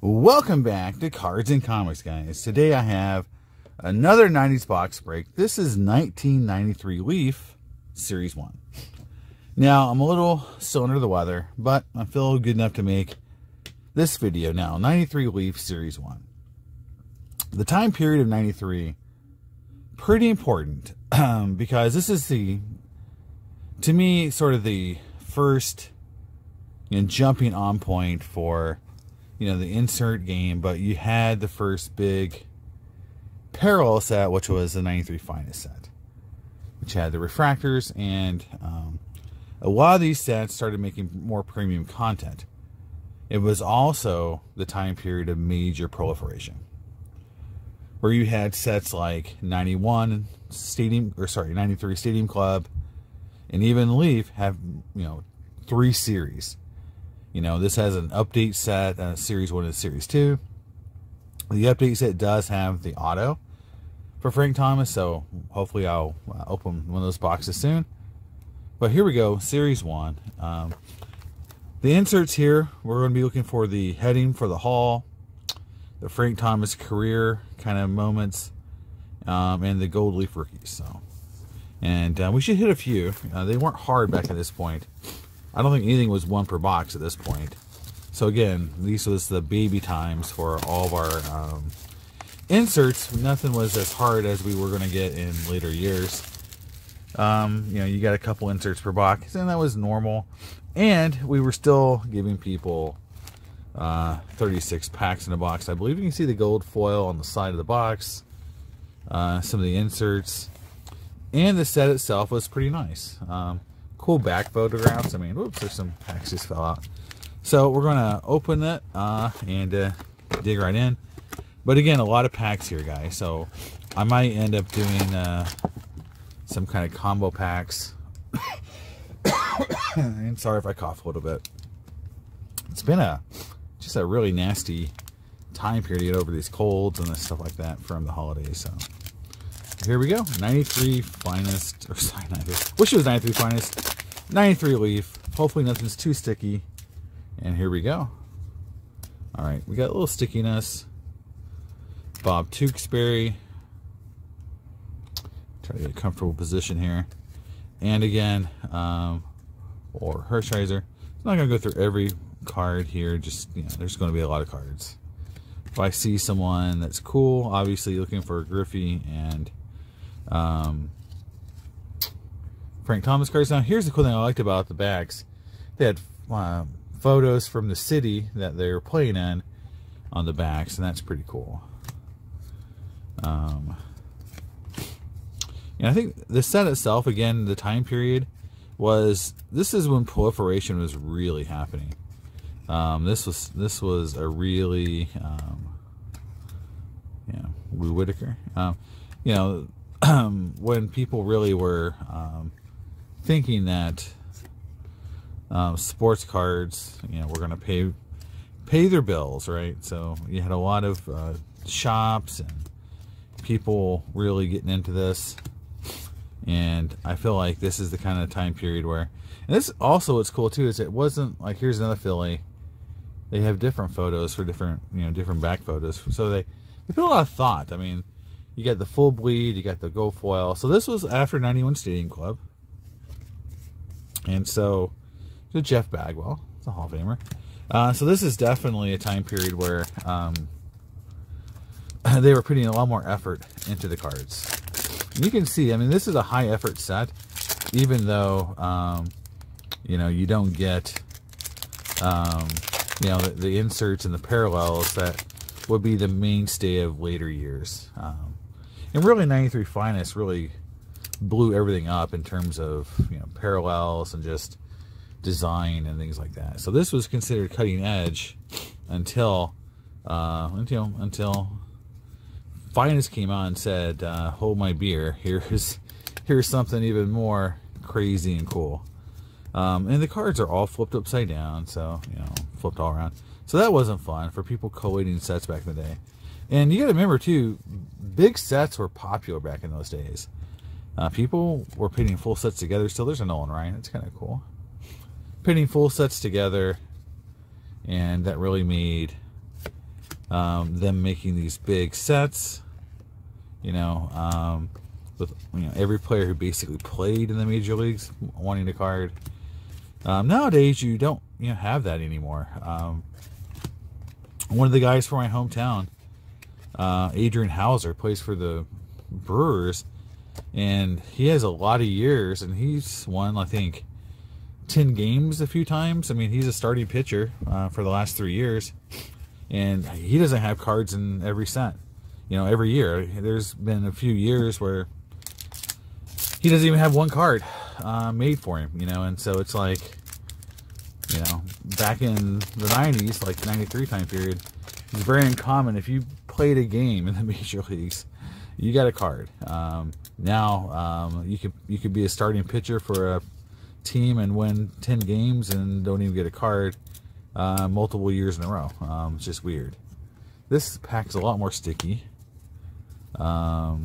Welcome back to Cards and Comics, guys. Today I have another 90s box break. This is 1993 Leaf Series 1. Now, I'm a little still under the weather, but I feel good enough to make this video now. 93 Leaf Series 1. The time period of 93, pretty important, because this is to me, sort of the first jumping on point for the insert game, but you had the first big parallel set, which was the 93 Finest set, which had the refractors, and a lot of these sets started making more premium content. It was also the time period of major proliferation, where you had sets like 93 Stadium Club, and even Leaf have 3 series. This has an update set, Series 1 and Series 2. The update set does have the auto for Frank Thomas, so hopefully I'll open one of those boxes soon. But here we go, Series 1. The inserts here, we're going to be looking for the heading for the Hall, the Frank Thomas career kind of moments, and the Gold Leaf rookies. And we should hit a few. They weren't hard back at this point. I don't think anything was 1 per box at this point. So again, these was the baby times for all of our inserts. Nothing was as hard as we were going to get in later years. You got a couple inserts per box, and that was normal. And we were still giving people 36 packs in a box. I believe you can see the gold foil on the side of the box. Some of the inserts. And the set itself was pretty nice. Cool back photographs. I mean, whoops, there's some packs just fell out. So we're going to open it and dig right in. But again, a lot of packs here, guys. So I might end up doing some kind of combo packs. And sorry if I cough a little bit. It's been just a really nasty time period to get over these colds and stuff like that from the holidays. So here we go. 93 Finest, or sorry, 93. Wish it was 93 Finest. 93 Leaf. Hopefully nothing's too sticky. And here we go. Alright, we got a little stickiness. Bob Tewksbury. Try to get a comfortable position here. And again, or Hershiser. I'm not going to go through every card here. Just, there's going to be a lot of cards. If I see someone that's cool, obviously looking for a Griffey and Frank Thomas cards. Now, here's the cool thing I liked about the backs. They had photos from the city that they were playing in on the backs, and that's pretty cool. I think the set itself, again, the time period this is when proliferation was really happening. This was a really Lou Whitaker. When people really were thinking that sports cards, were going to pay their bills, right? So you had a lot of shops and people really getting into this. And I feel like this is the kind of time period where, and this also what's cool too is it wasn't like, here's another Philly. They have different photos for different, different back photos. So they put a lot of thought. I mean, you got the full bleed, you got the gold foil. So this was after 91 Stadium Club. And so Jeff Bagwell, it's a Hall of Famer. So this is definitely a time period where they were putting a lot more effort into the cards. And you can see, I mean, this is a high effort set, even though, you don't get, the inserts and the parallels that would be the mainstay of later years. And really 93 Finest really blew everything up in terms of, parallels and just design and things like that. So this was considered cutting edge until Finest came on and said, hold my beer, here's something even more crazy and cool. And the cards are all flipped upside down, so flipped all around. So that wasn't fun for people collating sets back in the day. And you got to remember too, big sets were popular back in those days. People were putting full sets together. Still, there's a Nolan, right? That's kind of cool. Putting full sets together, and that really made them making these big sets, with every player who basically played in the major leagues wanting a card. Nowadays, you don't have that anymore. One of the guys from my hometown, Adrian Hauser, plays for the Brewers, and he has a lot of years, and he's won, I think, 10 games a few times. I mean, he's a starting pitcher for the last 3 years, and he doesn't have cards in every set. Every year. There's been a few years where he doesn't even have one card made for him, and so it's like, back in the 90s, like 93 time period, it's very uncommon. If you played a game in the major leagues, you got a card. Now you could be a starting pitcher for a team and win 10 games and don't even get a card multiple years in a row. It's just weird. This pack's a lot more sticky, so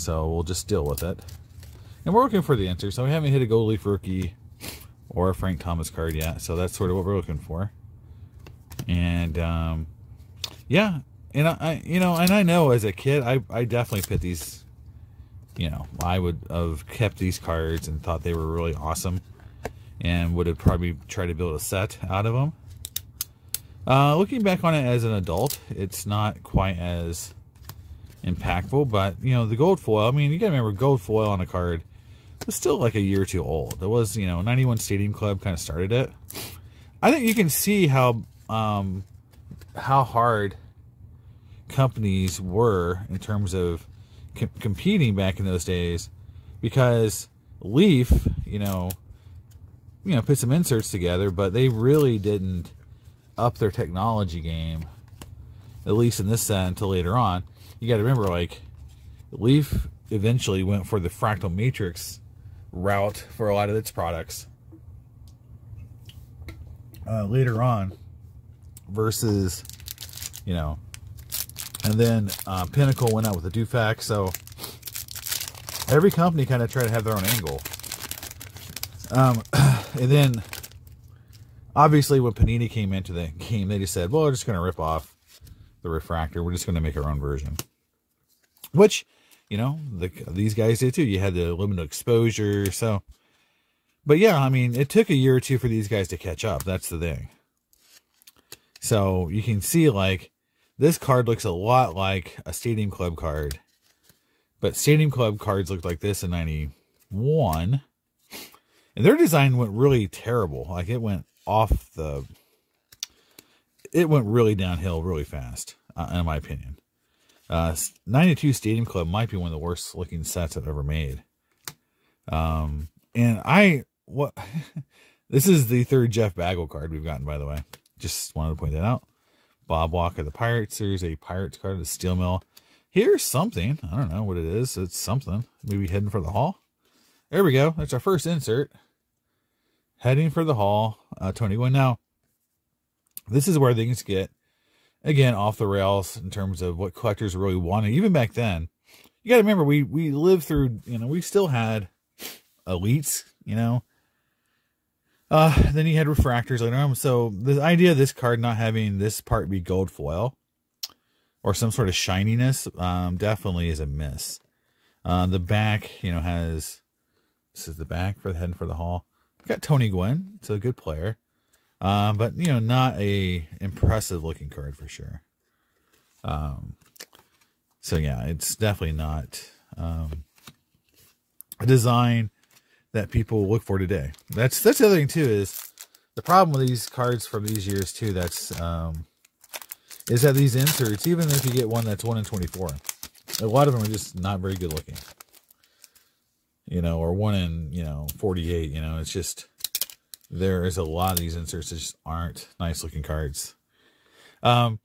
we'll just deal with it. And we're looking for the answer, so we haven't hit a Gold Leaf rookie or a Frank Thomas card yet, so that's sort of what we're looking for. And yeah, and I know as a kid, I definitely put these, I would have kept these cards and thought they were really awesome, and would have probably tried to build a set out of them. Looking back on it as an adult, it's not quite as impactful, but the gold foil, I mean, you gotta remember, gold foil on a card was still like a year or two old. It was, 91 Stadium Club kind of started it. I think you can see how hard companies were in terms of competing back in those days, because Leaf, put some inserts together, but they really didn't up their technology game, at least in this set, until later on. You got to remember, like, Leaf eventually went for the fractal matrix route for a lot of its products later on, versus, and then Pinnacle went out with the Dufax. So every company kind of tried to have their own angle. And then obviously when Panini came into the game, they just said, well, we're just going to rip off the refractor. We're just going to make our own version. Which, these guys did too. You had the limited exposure. So, but yeah, I mean, it took a year or two for these guys to catch up. That's the thing. So you can see, like, this card looks a lot like a Stadium Club card. But Stadium Club cards looked like this in 91. And their design went really terrible. Like, it went really downhill really fast, in my opinion. 92 Stadium Club might be one of the worst looking sets I've ever made. This is the third Jeff Bagwell card we've gotten, by the way. Just wanted to point that out. Bob Walker, the Pirates. There's a Pirates card, the Steel Mill. Here's something. I don't know what it is. It's something. Maybe heading for the Hall. There we go. That's our first insert. Heading for the Hall. Tony Gwynn. Now, this is where things get, again, off the rails in terms of what collectors really wanted. Even back then, you got to remember, we lived through, we still had elites, then you had refractors later on. So the idea of this card not having this part be gold foil or some sort of shininess definitely is a miss. The back, has, this is the back for the Heading for the Hall. We've got Tony Gwynn. It's a good player. But, not a impressive looking card for sure. So yeah, it's definitely not a design that people look for today. That's the other thing too, is the problem with these cards from these years too, is that these inserts, even if you get one that's 1 in 24, a lot of them are just not very good looking. Or 1 in, 48, it's just, there is a lot of these inserts that just aren't nice looking cards. But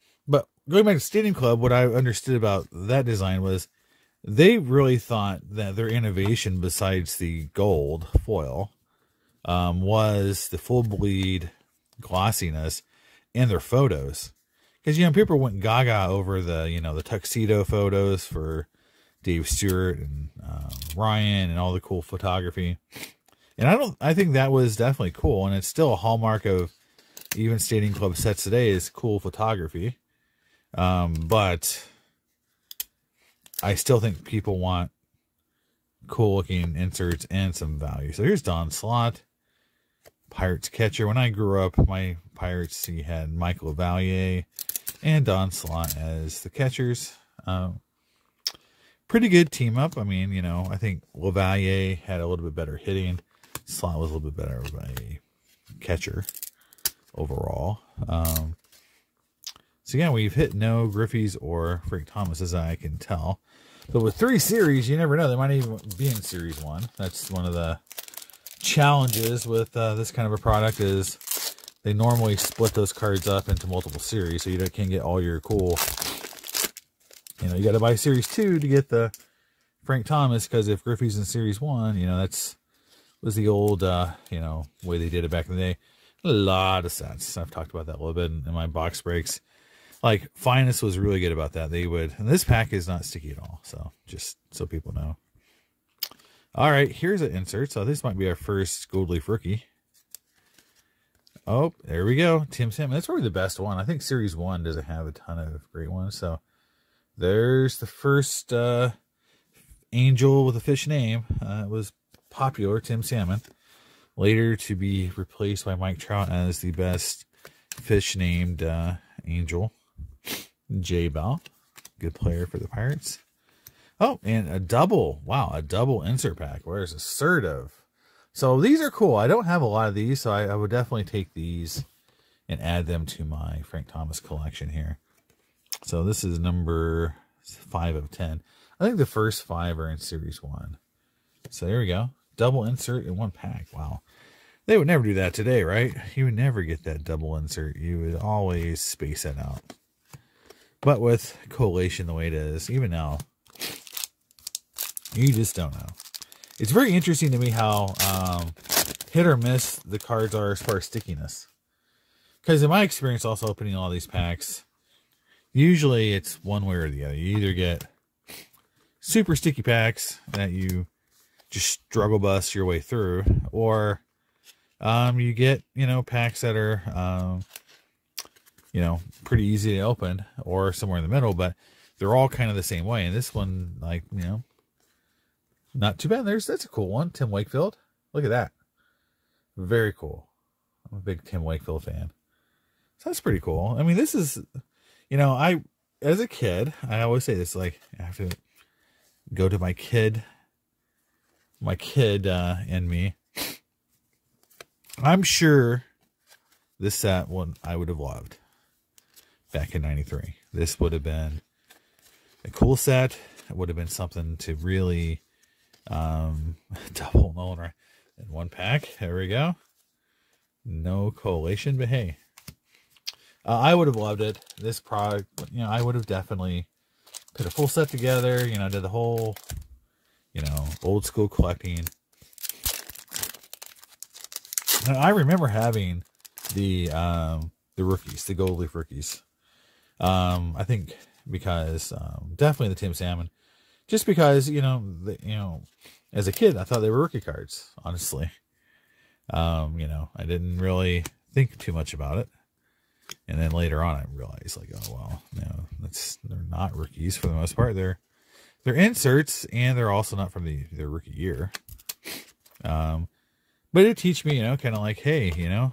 going back to Stadium Club, what I understood about that design was they really thought that their innovation, besides the gold foil, was the full bleed glossiness and their photos. Because, people went gaga over the, the tuxedo photos for Dave Stewart and Ryan and all the cool photography. And I think that was definitely cool. And it's still a hallmark of even Stadium Club sets today is cool photography. But I still think people want cool looking inserts and some value. So here's Don Slott, Pirates catcher. When I grew up, my Pirates, he had Michael Valier and Don Slott as the catchers. Pretty good team up. I mean, you know, I think Lavalier had a little bit better hitting. Slott was a little bit better of a catcher overall. So yeah, we've hit no Griffey's or Frank Thomas, as I can tell. But with 3 series, you never know. They might even be in Series 1. That's one of the challenges with this kind of a product, is they normally split those cards up into multiple series, so you can't get all your cool. You know, you got to buy Series 2 to get the Frank Thomas, because if Griffey's in Series 1, you know, was the old, you know, way they did it back in the day. A lot of sets. I've talked about that a little bit in my box breaks. Like, Finest was really good about that. They would, and this pack is not sticky at all, so just so people know. All right, here's an insert. So this might be our first Gold Leaf rookie. Oh, there we go. Tim Salmon. That's probably the best one. I think Series 1 doesn't have a ton of great ones. So there's the first angel with a fish name. It was popular, Tim Salmon. Later to be replaced by Mike Trout as the best fish named angel. J. Bell, good player for the Pirates. Oh, and a double. Wow, a double insert pack. Where's assertive? So these are cool. I don't have a lot of these, so I would definitely take these and add them to my Frank Thomas collection here. So this is number 5 of 10. I think the first 5 are in Series 1. So there we go. Double insert in one pack. Wow. They would never do that today, right? You would never get that double insert. You would always space that out. But with collation the way it is, even now, you just don't know. It's very interesting to me how hit or miss the cards are as far as stickiness. Because in my experience, also opening all these packs, usually it's one way or the other. You either get super sticky packs that you just struggle bust your way through, or you get, you know, packs that are, you know, pretty easy to open, or somewhere in the middle, but they're all kind of the same way. And this one, like, you know, not too bad. That's a cool one. Tim Wakefield. Look at that. Very cool. I'm a big Tim Wakefield fan. So that's pretty cool. I mean, this is, you know, as a kid, I always say this, like, I have to go to my kid and me. I'm sure this set one I would have loved back in '93. This would have been a cool set. It would have been something to really double Nolan right in one pack. There we go. No collation, but hey, I would have loved it. This product, you know, I would have definitely put a full set together. You know, did the whole, you know, old school collecting. And I remember having the rookies, the Gold Leaf rookies. I think because definitely the Tim Salmon, just because, you know, as a kid I thought they were rookie cards. Honestly, you know, I didn't really think too much about it, and then later on I realized, like, oh well, no, they're not rookies for the most part. They're inserts, and they're also not from their rookie year. But it teach me, you know, kind of like, hey, you know,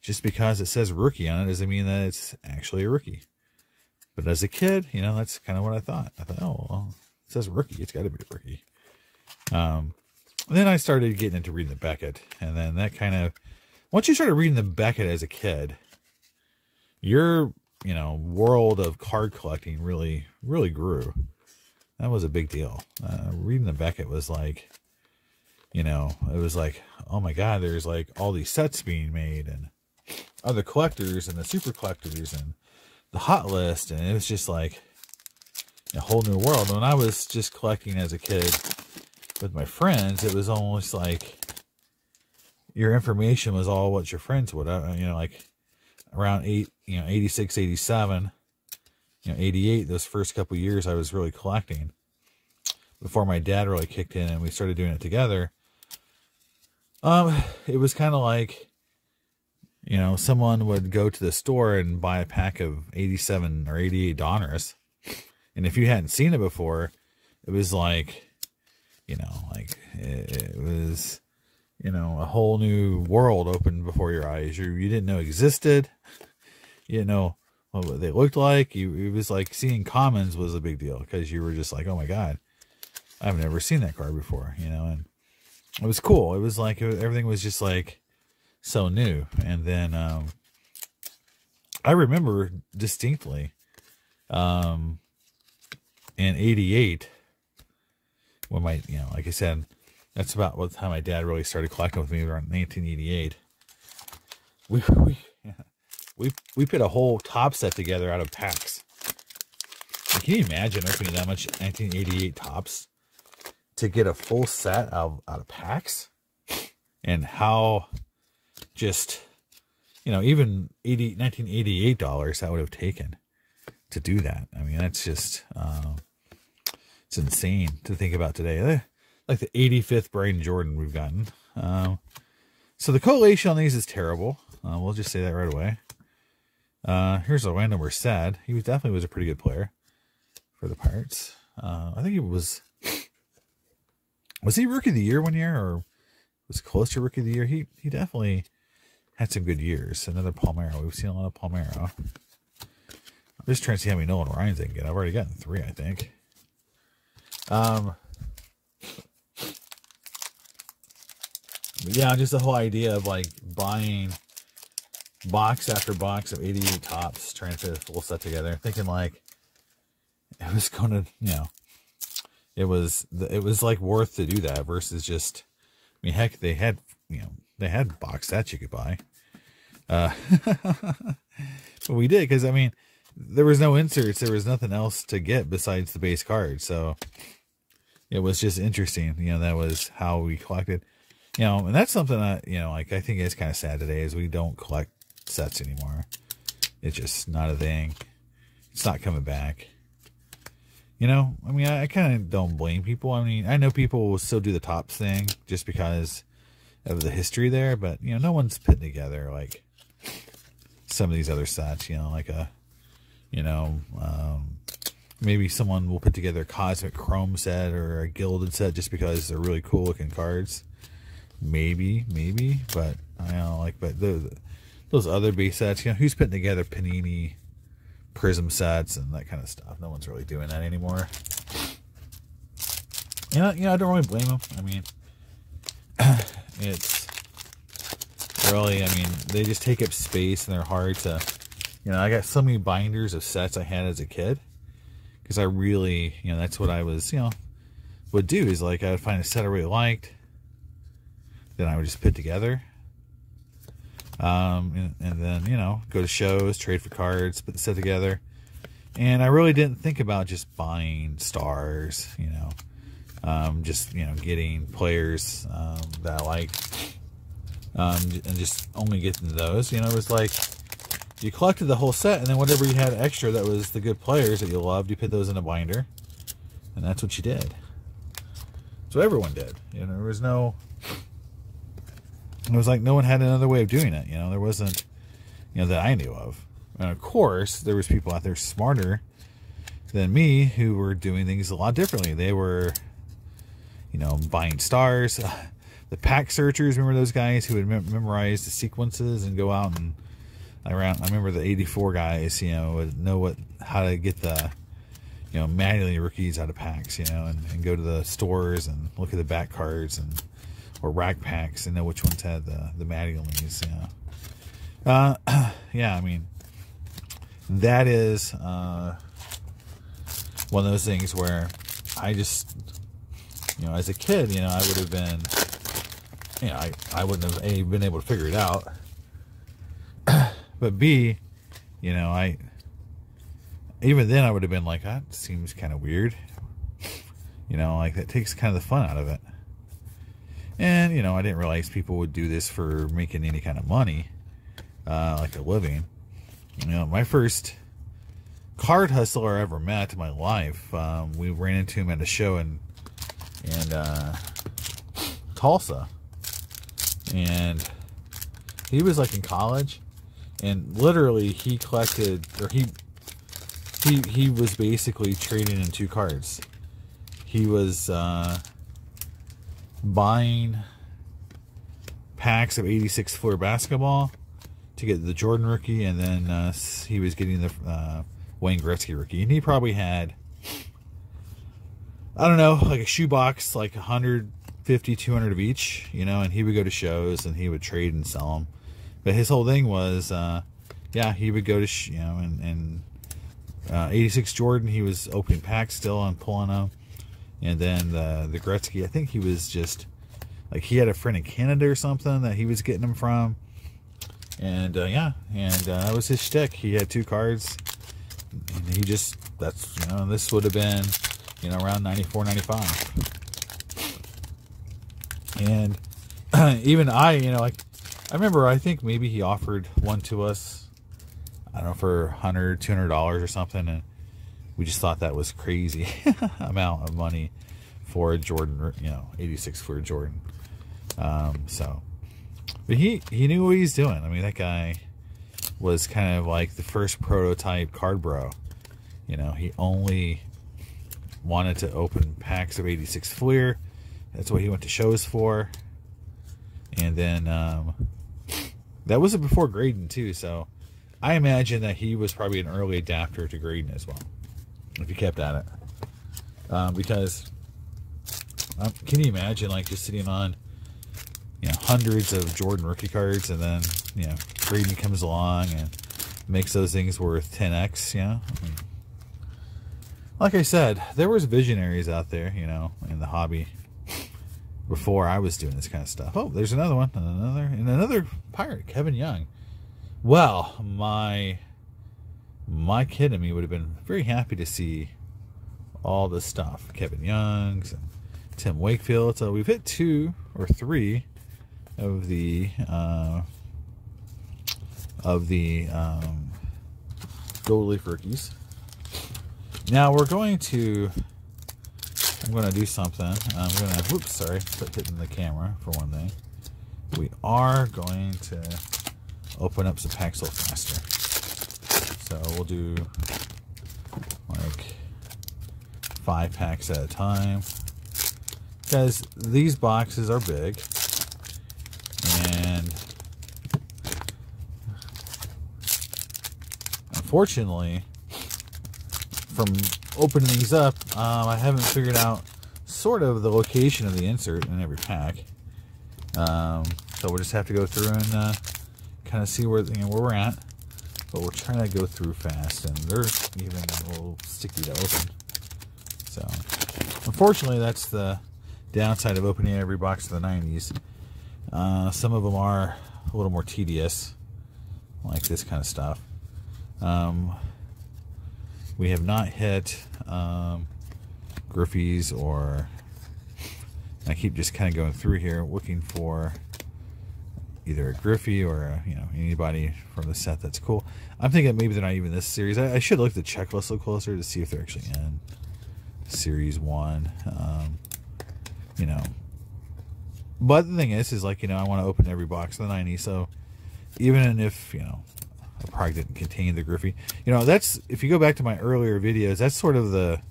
just because it says rookie on it doesn't mean that it's actually a rookie. But as a kid, you know, that's kind of what I thought. I thought, oh, well, it says rookie. It's got to be a rookie. Then I started getting into reading the Beckett. And then that kind of, once you started reading the Beckett as a kid, your, you know, world of card collecting really, really grew. That was a big deal. Reading the Beckett was like, you know, it was like, oh my God, there's like all these sets being made, and other collectors and the super collectors and the hot list. And it was just like a whole new world. When I was just collecting as a kid with my friends, it was almost like your information was all what your friends would, you know, like around 86, 87, you know, 88, those first couple of years I was really collecting before my dad really kicked in and we started doing it together. It was kind of like, You know, someone would go to the store and buy a pack of 87 or 88 Donruss. And if you hadn't seen it before, it was like, you know, like it was, you know, a whole new world opened before your eyes. You didn't know existed. You know what they looked like. It was like seeing commons was a big deal because you were just like, oh my God, I've never seen that card before, you know, and it was cool. It was like everything was just like so new. And then I remember distinctly in 88 when my, you know, like I said, that's about what time my dad really started collecting with me, around 1988. We put a whole top set together out of packs. Like, can you imagine opening that much 1988 tops to get a full set out of packs? And how just, you know, even $1988 that would have taken to do that. I mean, that's just, it's insane to think about today. Like the 85th Brian Jordan we've gotten. So the collation on these is terrible. We'll just say that right away. Here's a random Merced. He definitely was a pretty good player for the Pirates. I think he was he Rookie of the Year one year, or was close to Rookie of the Year? He definitely had some good years. Another Palmeiro. We've seen a lot of Palmeiro. I'm just trying to see how many Nolan Ryans I can get. I've already gotten 3, I think. But yeah, just the whole idea of like buying box after box of 88 tops, trying to fit a full set together, thinking like it was going to, you know, it was like worth to do that versus just, I mean, heck, they had, you know, they had box sets you could buy. But we did, because I mean, there was no inserts, there was nothing else to get besides the base card, so it was just interesting. You know, that was how we collected. You know, and that's something that, you know, like I think is kind of sad today, is we don't collect sets anymore. It's just not a thing. It's not coming back. You know, I mean, I kind of don't blame people. I mean, I know people will still do the tops thing just because of the history there, but, you know, no one's putting together like some of these other sets, you know, like a, you know, maybe someone will put together a Cosmic Chrome set or a Gilded set just because they're really cool looking cards. Maybe, but I don't know, like, but those other base sets, you know, who's putting together Panini Prism sets and that kind of stuff? No one's really doing that anymore. You know, I don't really blame them. I mean, it's really, I mean, they just take up space and they're hard to, you know, I got so many binders of sets I had as a kid because I really, you know, that's what I was, you know, would do is like I would find a set I really liked, then I would just put together. And then, you know, go to shows, trade for cards, put the set together. And I really didn't think about just buying stars, you know, just, you know, getting players that I liked, and just only getting those. You know, it was like you collected the whole set, and then whatever you had extra that was the good players that you loved, you put those in a binder. And that's what you did. So everyone did. You know, there was no... It was like no one had another way of doing it. You know, there wasn't, you know, that I knew of. And of course, there was people out there smarter than me who were doing things a lot differently. They were, you know, buying stars. The pack searchers, remember those guys who would memorize the sequences and go out and around. I remember the 84 guys, you know, would know how to get the, you know, manually rookies out of packs, you know, and go to the stores and look at the back cards and or rack packs and know which ones had the Mattingleys, you know. Yeah, I mean, that is one of those things where I just, you know, as a kid, you know, I would have been, you know, I wouldn't have A, been able to figure it out, but B, you know, even then I would have been like, that seems kind of weird, you know, like that takes kind of the fun out of it. And, you know, I didn't realize people would do this for making any kind of money, like a living. You know, my first card hustler I ever met in my life, we ran into him at a show in Tulsa. And he was like in college. And literally, he collected, or he was basically trading in 2 cards. He was buying packs of 86 Fleer basketball to get the Jordan rookie, and then he was getting the Wayne Gretzky rookie. And he probably had, I don't know, like a shoebox, like 150, 200 of each, you know, and he would go to shows and he would trade and sell them. But his whole thing was, yeah, he would go to, you know, and 86 Jordan, he was opening packs still and pulling them. And then the Gretzky, I think he was just, like, he had a friend in Canada or something that he was getting them from. And, yeah, and that was his shtick. He had 2 cards. And he just, that's, you know, this would have been, you know, around 94, 95. And even I, you know, like, I remember, I think maybe he offered one to us, I don't know, for $100, $200 or something, and we just thought that was crazy amount of money for a Jordan, you know, 86 for a Jordan. So, but he knew what he was doing. I mean, that guy was kind of like the first prototype card bro. You know, he only wanted to open packs of 86 Fleer. That's what he went to shows for. And then that was before Graydon too, so I imagine that he was probably an early adapter to Graydon as well, if he kept at it. Because can you imagine, like, just sitting on, you know, hundreds of Jordan rookie cards, and then, you know, Graydon comes along and makes those things worth 10x, you know? I mean, like I said, there was visionaries out there, you know, in the hobby before I was doing this kind of stuff. Oh, there's another one, another pirate, Kevin Young. Well, my kid and me would have been very happy to see all this stuff. Kevin Young's and Tim Wakefield. So we've hit 2 or 3 of the gold leaf rookies. Now we're going to, I'm going to do something. I'm going to, whoops, sorry, quit hitting the camera for one thing. We are going to open up some packs a little faster. So we'll do like 5 packs at a time. Because these boxes are big. And unfortunately, from opening these up, I haven't figured out sort of the location of the insert in every pack. So we'll just have to go through and kind of see where, you know, where we're at. But we're trying to go through fast, and they're even a little sticky to open. So unfortunately, that's the downside of opening every box of the 90s. Some of them are a little more tedious, like this kind of stuff. We have not hit Griffey's, or I keep just kind of going through here looking for either a Griffey or a, you know, anybody from the set that's cool. I'm thinking maybe they're not even this series. I should look at the checklist a little closer to see if they're actually in Series 1. You know, but the thing is like, you know, I want to open every box of the 90s, so even if, you know, a product didn't contain the Griffey, you know, that's, if you go back to my earlier videos, that's sort of the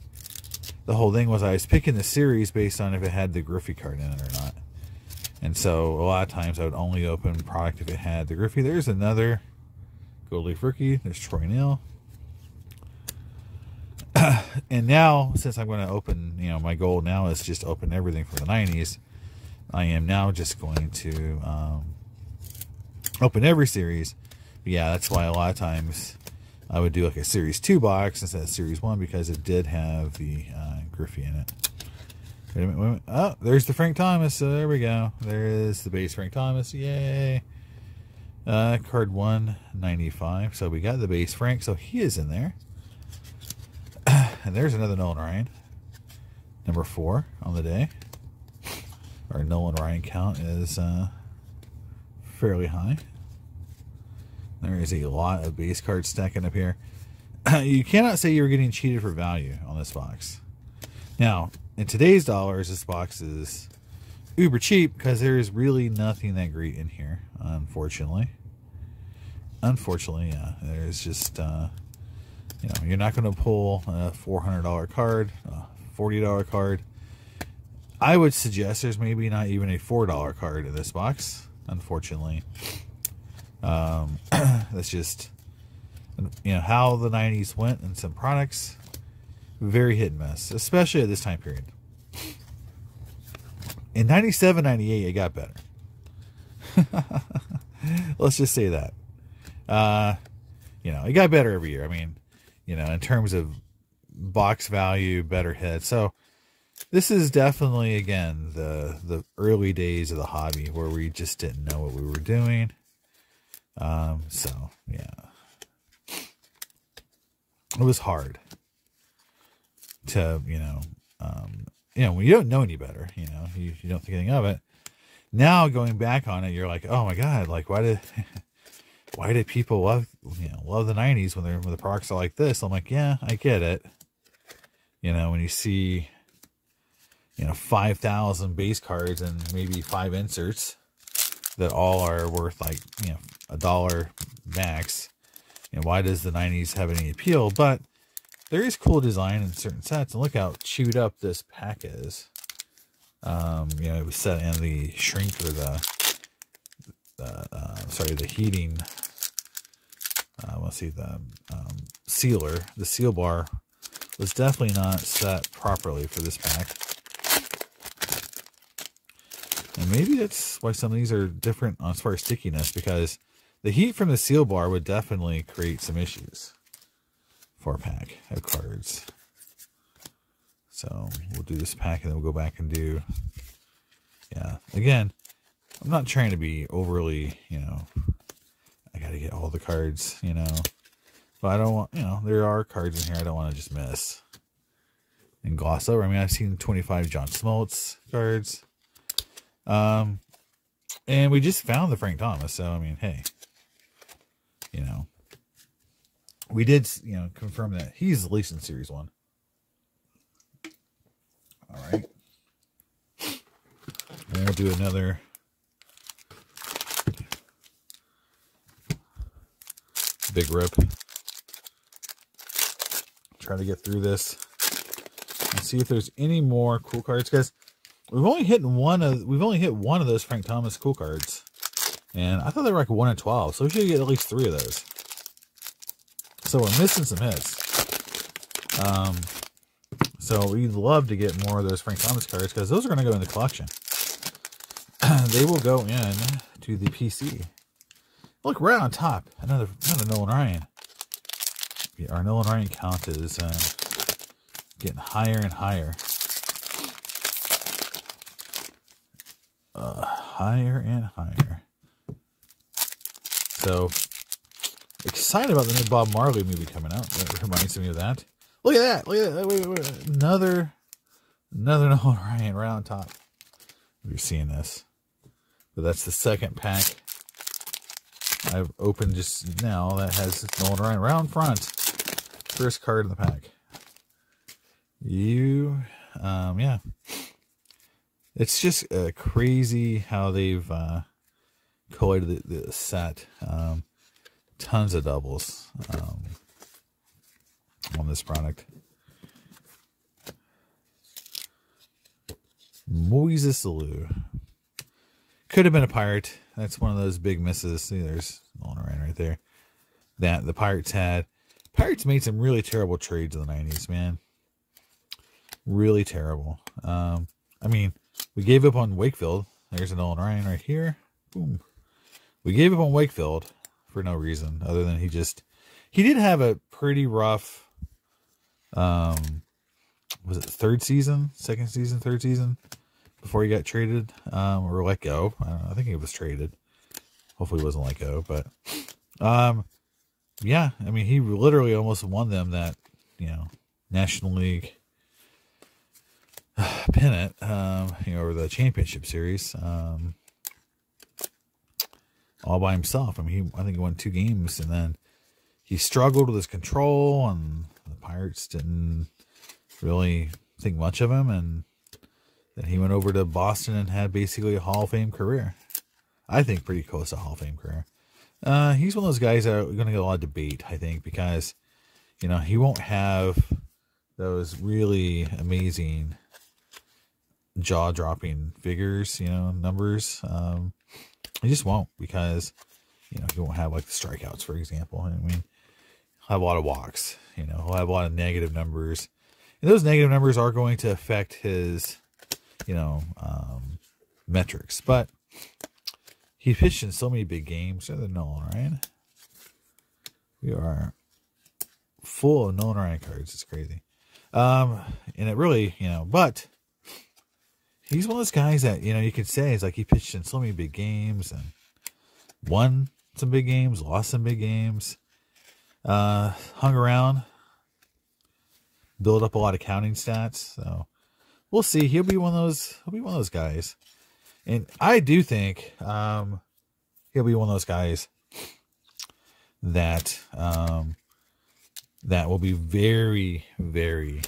whole thing, was I was picking the series based on if it had the Griffey card in it or not. And so a lot of times I would only open product if it had the Griffey. There's another gold leaf rookie. There's Troy Neal. And now, since I'm going to open, you know, my goal now is just open everything from the 90s. I am now just going to open every series. But yeah, that's why a lot of times I would do like a Series 2 box instead of Series 1, because it did have the Griffey in it. Wait a minute, wait a minute. Oh, there's the Frank Thomas. So there we go. There is the base Frank Thomas. Yay. Card 195. So we got the base Frank. So he is in there. And there's another Nolan Ryan. Number 4 on the day. Our Nolan Ryan count is fairly high. There is a lot of base cards stacking up here. You cannot say you're getting cheated for value on this box. Now, in today's dollars, this box is uber cheap because there is really nothing that great in here, unfortunately. unfortunately, yeah, there's just, you know, you're not going to pull a $400 card, a $40 card. I would suggest there's maybe not even a $4 card in this box, unfortunately. That's just, you know, how the 90s went in some products. Very hit and miss, especially at this time period. In 97, 98, it got better. Let's just say that. You know, it got better every year. I mean, you know, in terms of box value, better hit. So this is definitely, again, the early days of the hobby where we just didn't know what we were doing. So yeah, it was hard to, you know, when you don't know any better, you know, you don't think anything of it. Now going back on it, you're like, oh my God, like why did people love the 90s when the products are like this? I'm like, yeah, I get it. You know, when you see, you know, 5,000 base cards and maybe 5 inserts that all are worth like, you know, $1 max. And why does the 90s have any appeal? But there is cool design in certain sets, and look how chewed up this pack is. You know, it was set in the shrink or the heating. Let's see, the sealer. The seal bar was definitely not set properly for this pack. And maybe that's why some of these are different as far as stickiness, because the heat from the seal bar would definitely create some issues for a pack of cards. So we'll do this pack and then we'll go back and do, yeah, again, I'm not trying to be overly, you know, I got to get all the cards, you know, but I don't want, you know, there are cards in here I don't want to just miss and gloss over. I mean, I've seen 25 John Smoltz cards. And we just found the Frank Thomas. So, I mean, hey, you know, we did, you know, confirm that he's at least in Series 1. All right. And we'll do another big rip. Try to get through this and see if there's any more cool cards, because we've only hit one of those Frank Thomas cool cards, and I thought they were like 1 in 12, so we should get at least 3 of those. So we're missing some hits. So we'd love to get more of those Frank Thomas cards, because those are going to go in the collection. They will go in to the PC. Look, right on top, another Nolan Ryan. Yeah, our Nolan Ryan count is getting higher and higher. Higher and higher. So excited about the new Bob Marley movie coming out. That reminds me of that. Look at that. Look at that. Wait. Another Nolan Ryan right on top. You're seeing this. But that's the second pack I've opened just now that has Nolan Ryan right on front. First card in the pack. Yeah. It's just crazy how they've collated the set. Tons of doubles on this product. Moises Alou. Could have been a pirate. That's one of those big misses. See, there's Nolan Ryan right there. That the Pirates had. Pirates made some really terrible trades in the 90s, man. Really terrible. I mean, we gave up on Wakefield. There's a Nolan Ryan right here. Boom. We gave up on Wakefield for no reason other than he did have a pretty rough, was it third season, third season before he got traded, or let go. I don't know. I think he was traded. Hopefully he wasn't let go, but, yeah, I mean, he literally almost won them that, you know, National League pennant, or the championship series, all by himself. I mean, I think he won 2 games, and then he struggled with his control, and the Pirates didn't really think much of him, and then he went over to Boston and had basically a Hall of Fame career. I think pretty close to Hall of Fame career. He's one of those guys that are going to get a lot of debate, I think, because, you know, he won't have those really amazing jaw-dropping figures, you know, numbers. He just won't, because, you know, he won't have like the strikeouts, for example. I mean, he'll have a lot of walks, you know, he'll have a lot of negative numbers. And those negative numbers are going to affect his, you know, metrics. But he pitched in so many big games. They're the Nolan, right? We are full of Nolan Ryan cards. It's crazy. And it really, you know, but he's one of those guys that, you know, you could say it's like he pitched in so many big games and won some big games, lost some big games, hung around, build up a lot of counting stats. So we'll see. He'll be one of those guys. And I do think he'll be one of those guys that that will be very, very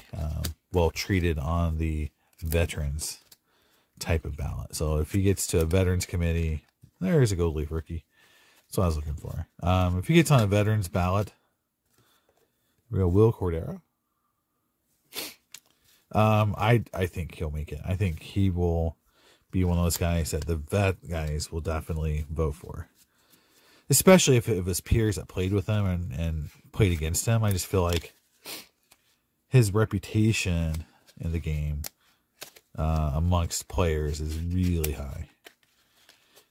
well treated on the veterans type of ballot. So if he gets to a veterans committee, there's a gold leaf rookie. That's what I was looking for. If he gets on a veterans ballot, we go Will Cordero. I think he'll make it. I think he will be one of those guys that the vet guys will definitely vote for. Especially if it was peers that played with him and played against him. I just feel like his reputation in the game amongst players is really high.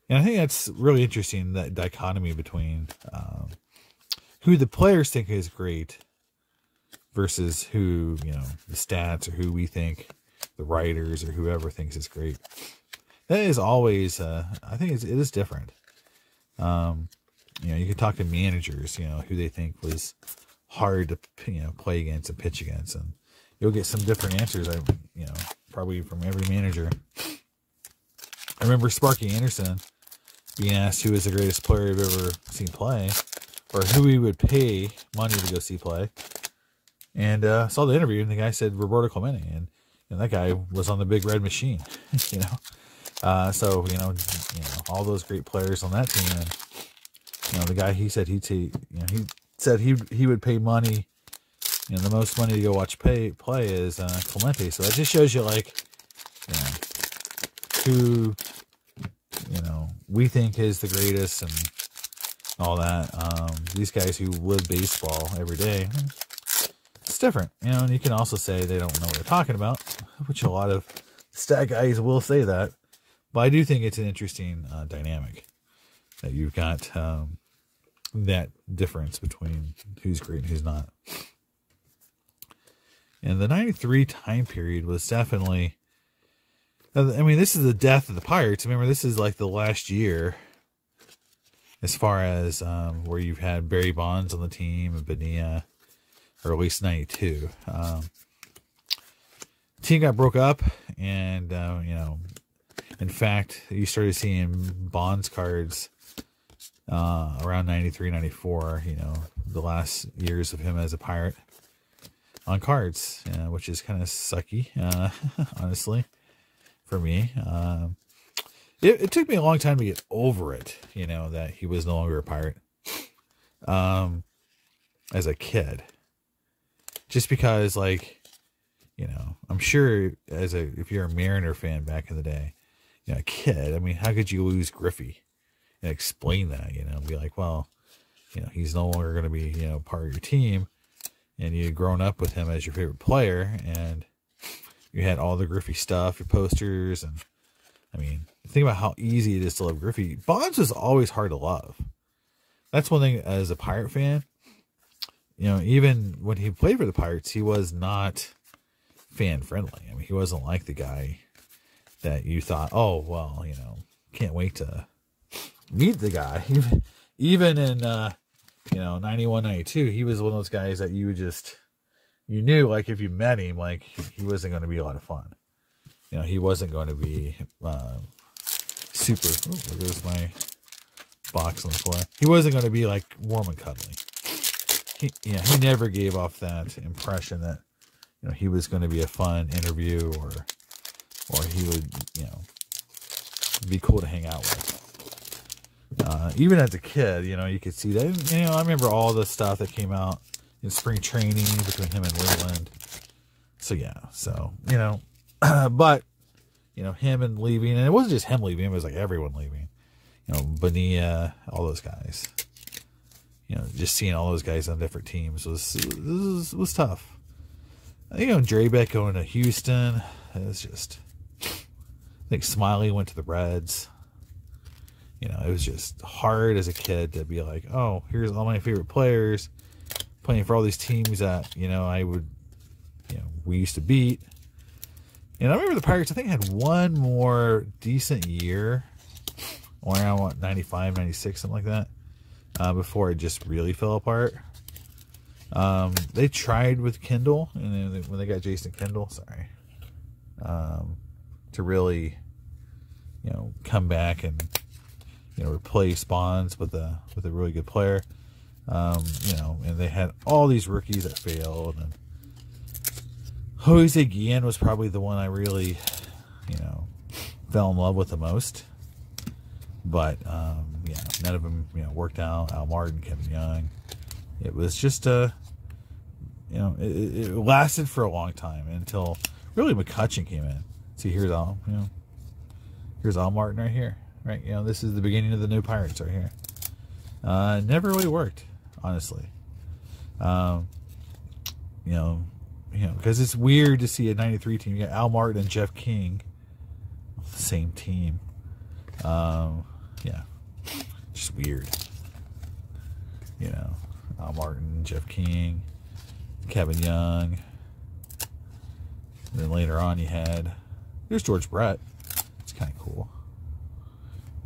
And I think that's really interesting, that dichotomy between who the players think is great versus who, you know, the stats or who we think, the writers or whoever thinks is great. That is always, I think it is different. You know, you can talk to managers, you know, who they think was hard to, you know, play against and pitch against, and you'll get some different answers, you know, probably from every manager. I remember Sparky Anderson being asked who was the greatest player I've ever seen play, or who he would pay money to go see play. And saw the interview, and the guy said Roberto Clemente, and that guy was on the Big Red Machine, you know. So you know, all those great players on that team, and you know, the guy he said he would pay money, you know, the most money to go watch play is Clemente. So that just shows you, like, you know, who, you know, we think is the greatest and all that. These guys who live baseball every day, it's different, you know. And you can also say they don't know what they're talking about, which a lot of stat guys will say that. But I do think it's an interesting dynamic that you've got that difference between who's great and who's not. And the 93 time period was definitely, I mean, this is the death of the Pirates. Remember, this is like the last year as far as where you've had Barry Bonds on the team and Mania, or at least 92. Team got broke up, and you know, in fact, you started seeing Bonds cards around 93, 94, you know, the last years of him as a Pirate on cards, which is kind of sucky, honestly, for me. It took me a long time to get over it, you know, that he was no longer a Pirate as a kid. Just because, like, you know, I'm sure if you're a Mariner fan back in the day, you know, a kid, I mean, how could you lose Griffey? And explain that, you know, be like, well, you know, he's no longer going to be, you know, part of your team, and you'd grown up with him as your favorite player, and you had all the Griffey stuff, your posters, and I mean, think about how easy it is to love Griffey. Bonds was always hard to love. That's one thing as a Pirate fan. You know, even when he played for the Pirates, he was not fan friendly. I mean, he wasn't like the guy that you thought, oh, well, you know, can't wait to meet the guy. Even in, you know, 91, 92, he was one of those guys that you knew, like, if you met him, like, he wasn't going to be a lot of fun. You know, he wasn't going to be super, there goes my box on the floor. He wasn't going to be, like, warm and cuddly. He never gave off that impression that, you know, he was going to be a fun interview, or he would, you know, be cool to hang out with. Even as a kid, you know, you could see that. And, you know, I remember all the stuff that came out in spring training between him and Leland. So, yeah. So, you know, but, you know, him and leaving, and it wasn't just him leaving, it was like everyone leaving. You know, Mania, all those guys. You know, just seeing all those guys on different teams was tough. You know, Draybeck going to Houston, it was just, I think Smiley went to the Reds. You know, it was just hard as a kid to be like, oh, here's all my favorite players playing for all these teams that, you know, we used to beat. And I remember the Pirates, I think, had one more decent year, around, what, 95, 96, something like that, before it just really fell apart. They tried with Kendall, and then when they got Jason Kendall, to really, you know, come back and, you know, replace Bonds with a really good player. You know, and they had all these rookies that failed, and Jose Guillen was probably the one I really, you know, fell in love with the most. But, yeah, none of them, you know, worked out. Al Martin, Kevin Young. It was just, you know, it lasted for a long time until really McCutchen came in. See, here's Al, you know, here's Al Martin right here. Right, you know, this is the beginning of the new Pirates right here. It never really worked, honestly. You know, because it's weird to see a '93 team. You got Al Martin and Jeff King, the same team. Yeah, just weird. You know, Al Martin, Jeff King, Kevin Young. And then later on, you had there's George Brett. It's kind of cool.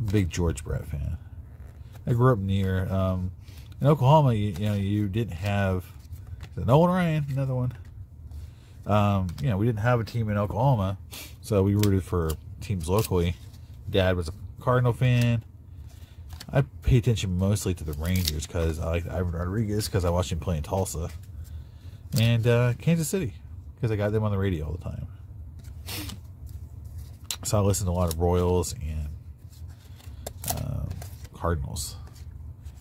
Big George Brett fan. I grew up near in Oklahoma. You know, you didn't have Nolan Ryan, another one. You know, we didn't have a team in Oklahoma, so we rooted for teams locally. Dad was a Cardinal fan. I pay attention mostly to the Rangers because I like Ivan Rodriguez because I watched him play in Tulsa, and Kansas City because I got them on the radio all the time. So I listened to a lot of Royals and Cardinals.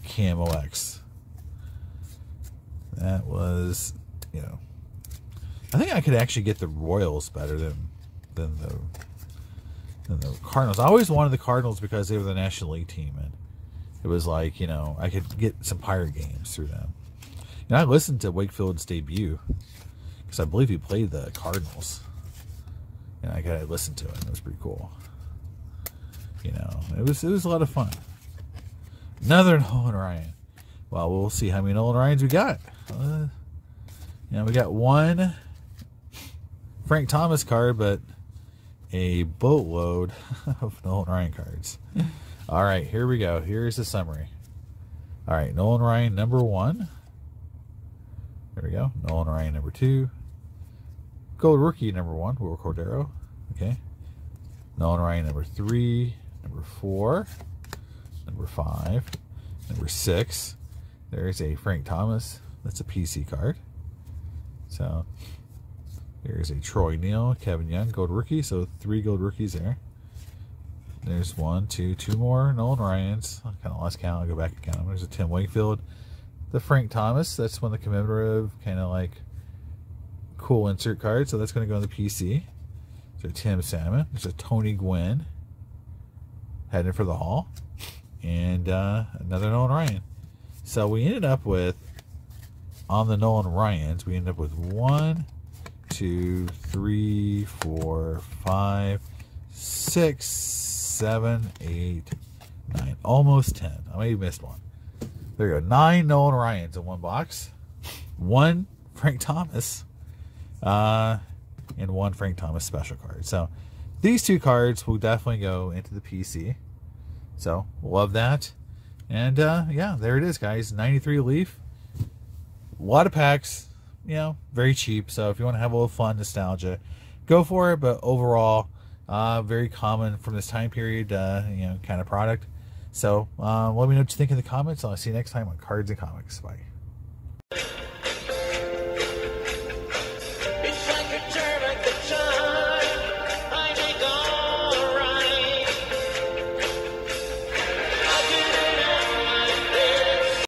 KMOX. That was, you know, I think I could actually get the Royals better than the Cardinals. I always wanted the Cardinals because they were the National League team, and it was like, you know, I could get some Pirate games through them. And I listened to Wakefield's debut because I believe he played the Cardinals, and I got to listen to it. It was pretty cool. You know, it was a lot of fun. Another Nolan Ryan. Well, we'll see how many Nolan Ryans we got. You know, we got one Frank Thomas card, but a boatload of Nolan Ryan cards. All right, here we go. Here's the summary. All right, Nolan Ryan number 1. There we go. Nolan Ryan number 2. Gold rookie number 1, Will Cordero. Okay. Nolan Ryan number 3, number 4, number 5, number 6. There's a Frank Thomas. That's a PC card. So there's a Troy Neal, Kevin Young, gold rookie. So 3 gold rookies there. There's 1, 2 more Nolan Ryans. I kind of lost count. I'll go back and count them. There's a Tim Wakefield. The Frank Thomas. That's one of the commemorative kind of like cool insert card. So that's going to go in the PC. There's a Tim Salmon. There's a Tony Gwynn heading for the Hall. And another Nolan Ryan. So we ended up with, on the Nolan Ryans, we ended up with 1, 2, 3, 4, 5, 6, 7, 8, 9, almost 10. I maybe missed one. There you go. 9 Nolan Ryans in one box. 1 Frank Thomas. And 1 Frank Thomas special card. So these 2 cards will definitely go into the PC. So love that. And yeah, there it is, guys. 93 Leaf. A lot of packs. You know, very cheap. So if you want to have a little fun, nostalgia, go for it. But overall, very common from this time period, you know, kind of product. So let me know what you think in the comments. I'll see you next time on Cards and Comics. Bye.